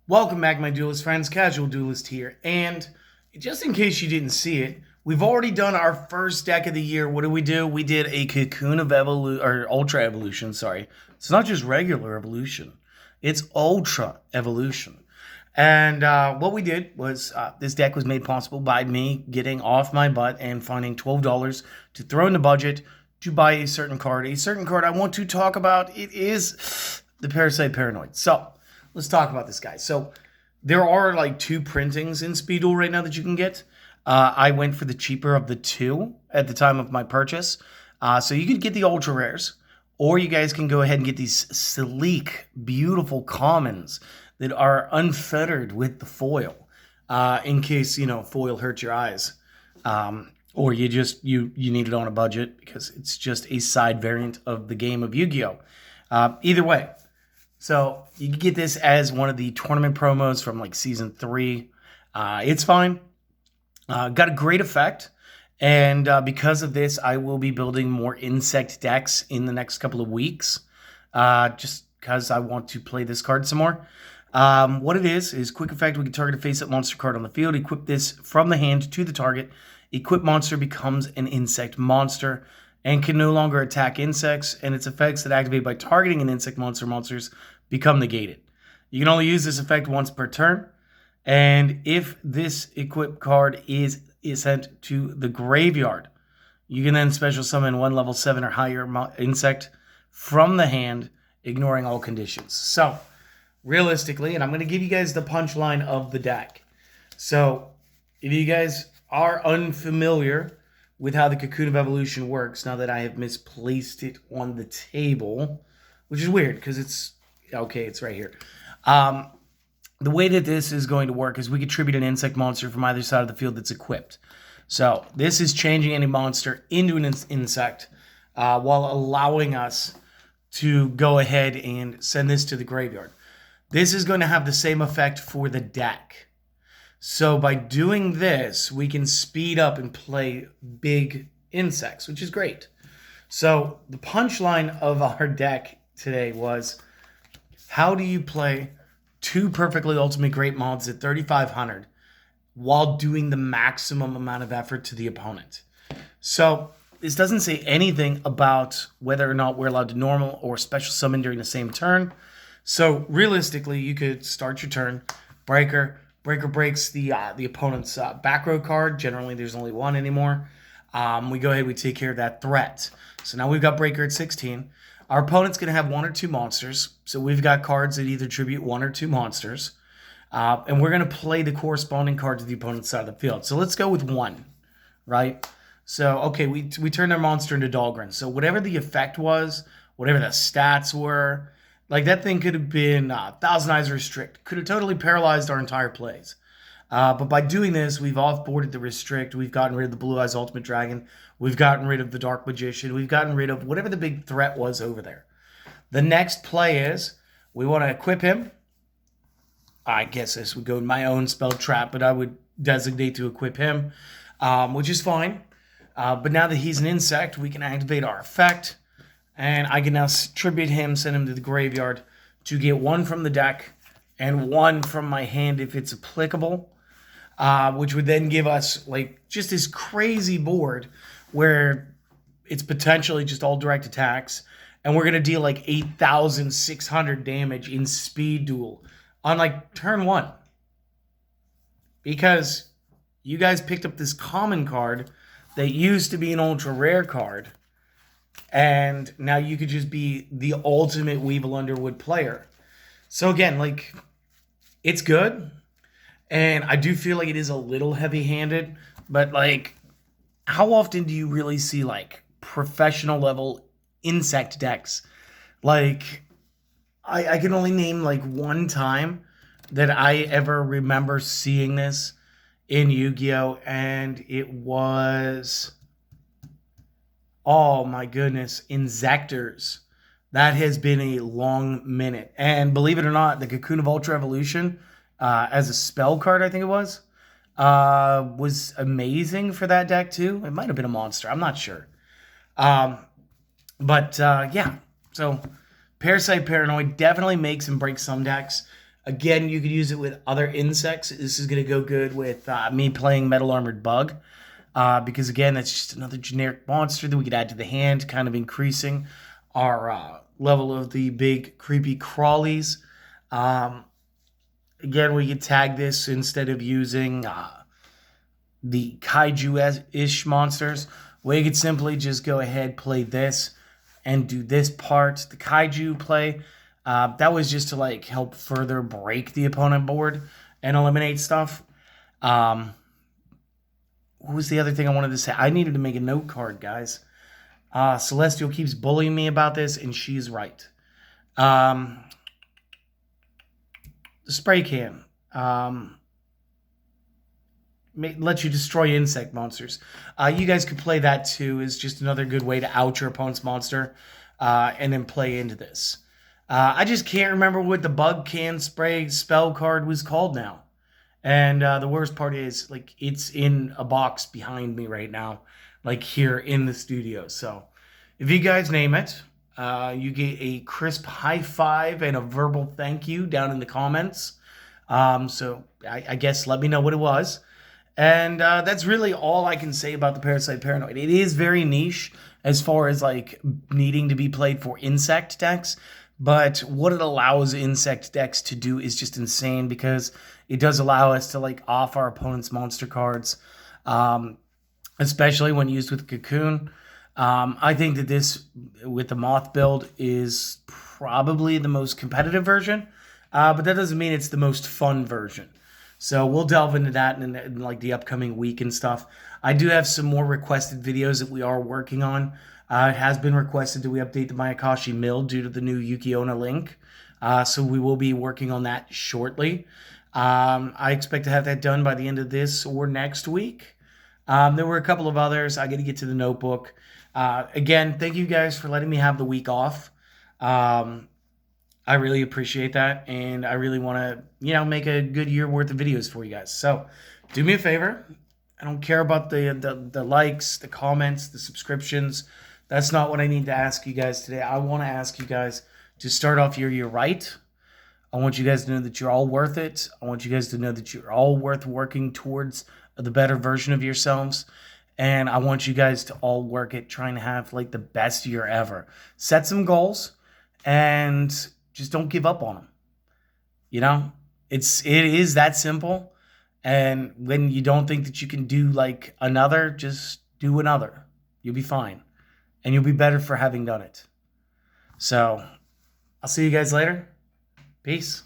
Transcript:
Welcome back, my Duelist friends. Casual Duelist here. And just in case you didn't see it, we've already done our first deck of the year. What did we do? We did a Cocoon of Evolution, or Ultra Evolution, sorry. It's not just regular Evolution. It's Ultra Evolution. And what we did was, this deck was made possible by me getting off my butt and finding $12 to throw in the budget to buy a certain card. A certain card I want to talk about, it is the Parasite Paranoid. So, let's talk about this guy. So there are like two printings in Speed Duel right now that you can get. I went for the cheaper of the two at the time of my purchase. So you could get the ultra rares, or you guys can go ahead and get these sleek, beautiful commons that are unfettered with the foil. In case, foil hurts your eyes. Or you need it on a budget because it's just a side variant of the game of Yu-Gi-Oh! Either way. So you can get this as one of the tournament promos from like season 3. It's fine. Got a great effect. And because of this, I will be building more insect decks in the next couple of weeks. Just because I want to play this card some more. What it is quick effect. We can target a face-up monster card on the field. Equip this from the hand to the target. Equip monster becomes an insect monster and can no longer attack insects, and its effects that activate by targeting an insect monsters become negated. You can only use this effect once per turn, and if this equipped card is sent to the graveyard, you can then special summon one level 7 or higher insect from the hand, ignoring all conditions. So, realistically, and I'm going to give you guys the punchline of the deck. So, if you guys are unfamiliar with how the Cocoon of Evolution works, now that I have misplaced it on the table, which is weird because it's right here. The way that this is going to work is we can tribute an insect monster from either side of the field that's equipped. So this is changing any monster into an insect while allowing us to go ahead and send this to the graveyard. This is going to have the same effect for the deck. So by doing this, we can speed up and play big insects, which is great. So the punchline of our deck today was, how do you play two perfectly ultimate great mods at 3,500 while doing the maximum amount of effort to the opponent? So this doesn't say anything about whether or not we're allowed to normal or special summon during the same turn. So realistically, you could start your turn, Breaker breaks the opponent's back row card. Generally, there's only one anymore. We go ahead, we take care of that threat. So now we've got Breaker at 16. Our opponent's going to have one or two monsters. So we've got cards that either tribute one or two monsters. And we're going to play the corresponding card to the opponent's side of the field. So let's go with one, right? So, okay, we turn their monster into Dahlgren. So whatever the effect was, whatever the stats were, like, that thing could have been Thousand Eyes Restrict. Could have totally paralyzed our entire plays. But by doing this, we've off-boarded the Restrict. We've gotten rid of the Blue Eyes Ultimate Dragon. We've gotten rid of the Dark Magician. We've gotten rid of whatever the big threat was over there. The next play is, we want to equip him. I guess this would go in my own spell trap, but I would designate to equip him, which is fine. But now that he's an insect, we can activate our effect. And I can now tribute him, send him to the graveyard to get one from the deck and one from my hand if it's applicable, which would then give us like just this crazy board where it's potentially just all direct attacks, and we're going to deal like 8,600 damage in Speed Duel on like turn 1. Because you guys picked up this common card that used to be an ultra rare card, and now you could just be the ultimate Weevil Underwood player. So again, like, it's good. And I do feel like it is a little heavy-handed. But, like, how often do you really see, like, professional level insect decks? Like, I can only name, like, one time that I ever remember seeing this in Yu-Gi-Oh! And it was, oh my goodness, Insectors. That has been a long minute. And believe it or not, the Cocoon of Ultra Evolution, as a spell card, I think it was amazing for that deck too. It might have been a monster. I'm not sure. But yeah, so Parasite Paranoid definitely makes and breaks some decks. Again, you could use it with other insects. This is going to go good with me playing Metal Armored Bug. Because again, that's just another generic monster that we could add to the hand, kind of increasing our level of the big creepy crawlies. Again, we could tag this instead of using the kaiju-ish monsters. We could simply just go ahead, play this, and do this part. The kaiju play, that was just to like help further break the opponent board and eliminate stuff. What was the other thing I wanted to say? I needed to make a note card, guys. Celestial keeps bullying me about this, and she's right. The spray can lets you destroy insect monsters. You guys could play that too. Is just another good way to out your opponent's monster, and then play into this. I just can't remember what the bug can spray spell card was called now. And the worst part is, like, it's in a box behind me right now, like here in the studio. So if you guys name it, you get a crisp high five and a verbal thank you down in the comments. So I guess let me know what it was. And that's really all I can say about the Parasite Paranoid. It is very niche as far as like needing to be played for insect decks. But what it allows insect decks to do is just insane, because it does allow us to like off our opponent's monster cards, especially when used with Cocoon. I think that this, with the Moth build, is probably the most competitive version, but that doesn't mean it's the most fun version. So we'll delve into that in like the upcoming week and stuff. I do have some more requested videos that we are working on. It has been requested that we update the Mayakashi mill due to the new Yuki Onna link. So we will be working on that shortly. I expect to have that done by the end of this or next week. There were a couple of others. I got to get to the notebook. Again, thank you guys for letting me have the week off. I really appreciate that, and I really want to, make a good year worth of videos for you guys. So do me a favor. I don't care about the likes, the comments, the subscriptions. That's not what I need to ask you guys today. I want to ask you guys to start off your year right. I want you guys to know that you're all worth it. I want you guys to know that you're all worth working towards the better version of yourselves. And I want you guys to all work at trying to have like the best year ever. Set some goals and just don't give up on them. It is that simple. And when you don't think that you can do like another, just do another. You'll be fine. And you'll be better for having done it. So I'll see you guys later. Peace.